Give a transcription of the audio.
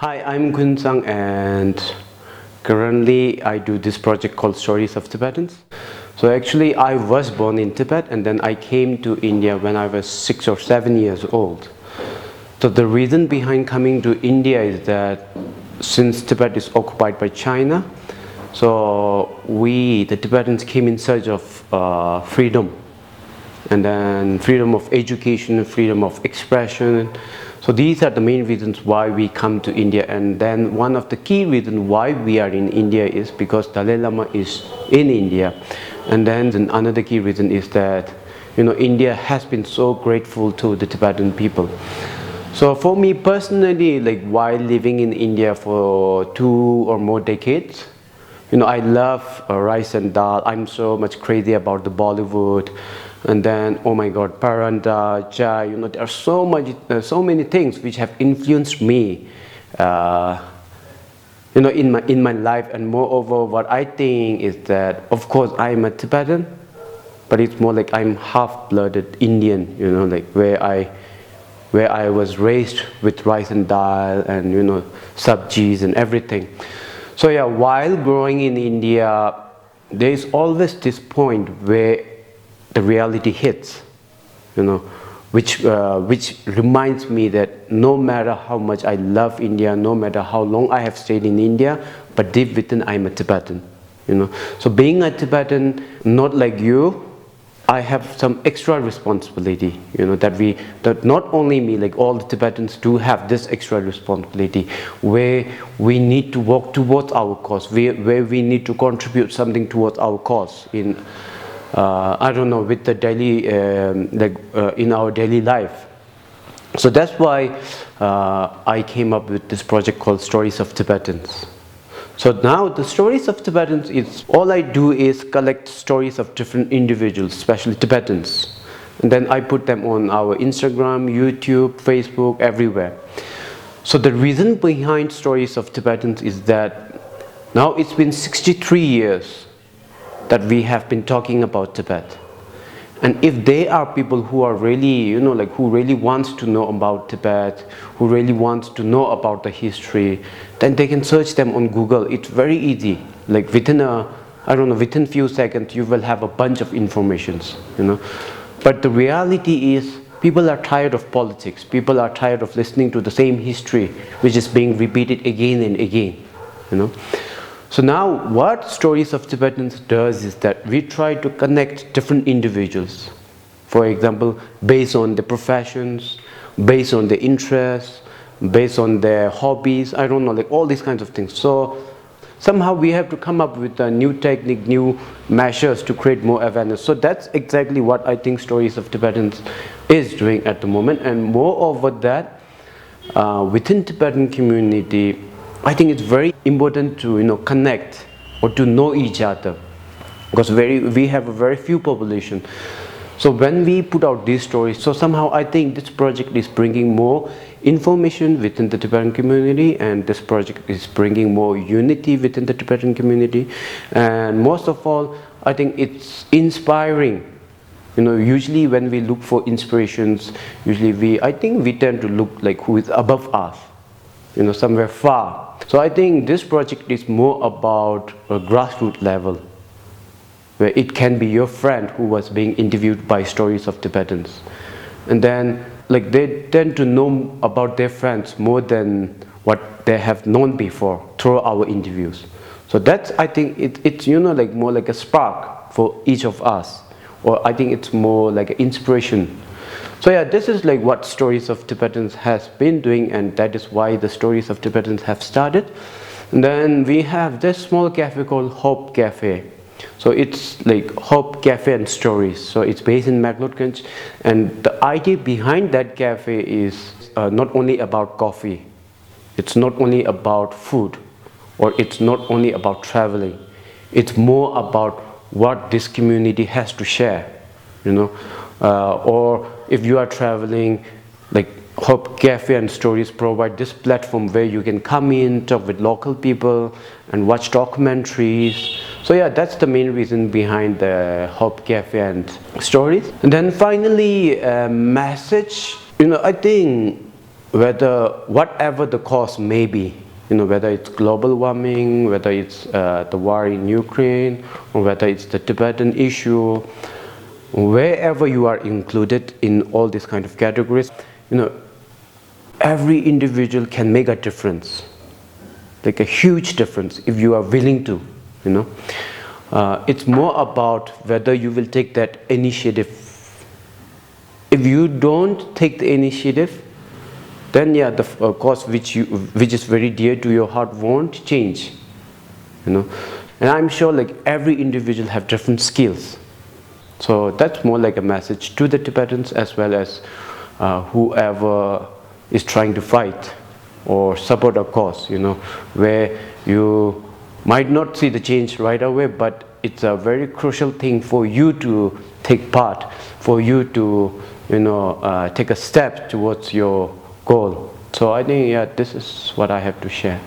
Hi, I'm Kunsang and currently I do this project called Stories of Tibetans. So actually I was born in Tibet and then I came to India when I was 6 or 7 years old. So the reason behind coming to India is that since Tibet is occupied by China, so we, the Tibetans, came in search of freedom, and then freedom of education, freedom of expression. So these are the main reasons why we come to India. And then one of the key reasons why we are in India is because Dalai Lama is in India. And then another key reason is that India has been so grateful to the Tibetan people. So for me personally, like while living in India for 2 or more decades, I love rice and dal. I'm so much crazy about the Bollywood. And then, oh my God, Paranda, Chai, there are so many things which have influenced me, in my life. And moreover, what I think is that, of course, I'm a Tibetan, but it's more like I'm half-blooded Indian, like where I was raised with rice and dal and, sabjis and everything. So yeah, while growing in India, there is always this point where the reality hits, which reminds me that no matter how much I love India, no matter how long I have stayed in India, but deep within I'm a Tibetan, So being a Tibetan, not like you, I have some extra responsibility, that not only me, like all the Tibetans do have this extra responsibility where we need to work towards our cause, where we need to contribute something towards our cause in, I don't know, with the daily, in our daily life. So that's why I came up with this project called Stories of Tibetans. So now the Stories of Tibetans is, all I do is collect stories of different individuals, especially Tibetans. And then I put them on our Instagram, YouTube, Facebook, everywhere. So the reason behind Stories of Tibetans is that now it's been 63 years that we have been talking about Tibet. And if there are people who are really, who really wants to know about Tibet, who really wants to know about the history, then they can search them on Google. It's very easy. Like within within few seconds, you will have a bunch of informations, But the reality is, people are tired of politics. People are tired of listening to the same history, which is being repeated again and again, So now what Stories of Tibetans does is that we try to connect different individuals. For example, based on their professions, based on their interests, based on their hobbies, I don't know, like all these kinds of things. So somehow we have to come up with a new technique, new measures to create more awareness. So that's exactly what I think Stories of Tibetans is doing at the moment. And moreover that, within Tibetan community, I think it's very important to connect or to know each other, because we have a very few population. So when we put out these stories, so somehow I think this project is bringing more information within the Tibetan community, and this project is bringing more unity within the Tibetan community. And most of all, I think it's inspiring. Usually when we look for inspirations, I think we tend to look like who is above us, somewhere far. So I think this project is more about a grassroots level, where it can be your friend who was being interviewed by Stories of Tibetans. And then they tend to know about their friends more than what they have known before through our interviews. So that's, I think it's more like a spark for each of us, or I think it's more like an inspiration. So yeah, this is like what Stories of Tibetans has been doing, and that is why the Stories of Tibetans have started. And then we have this small cafe called Hope Cafe. So it's like Hope Cafe and Stories. So it's based in McLeodganj, and the idea behind that cafe is not only about coffee, it's not only about food, or it's not only about traveling. It's more about what this community has to share, or if you are traveling, like Hope Cafe and Stories provide this platform where you can come in, talk with local people, and watch documentaries. So yeah, that's the main reason behind the Hope Cafe and Stories. And then finally, message. I think whatever the cause may be, whether it's global warming, whether it's the war in Ukraine, or whether it's the Tibetan issue, wherever you are included in all these kind of categories, every individual can make a difference, like a huge difference, if you are willing to. It's more about whether you will take that initiative. If you don't take the initiative, then yeah, the cause which is very dear to your heart won't change. And I'm sure like every individual have different skills. So that's more like a message to the Tibetans, as well as whoever is trying to fight or support a cause, where you might not see the change right away, but it's a very crucial thing for you to take part, for you to take a step towards your goal. So I think, yeah, this is what I have to share.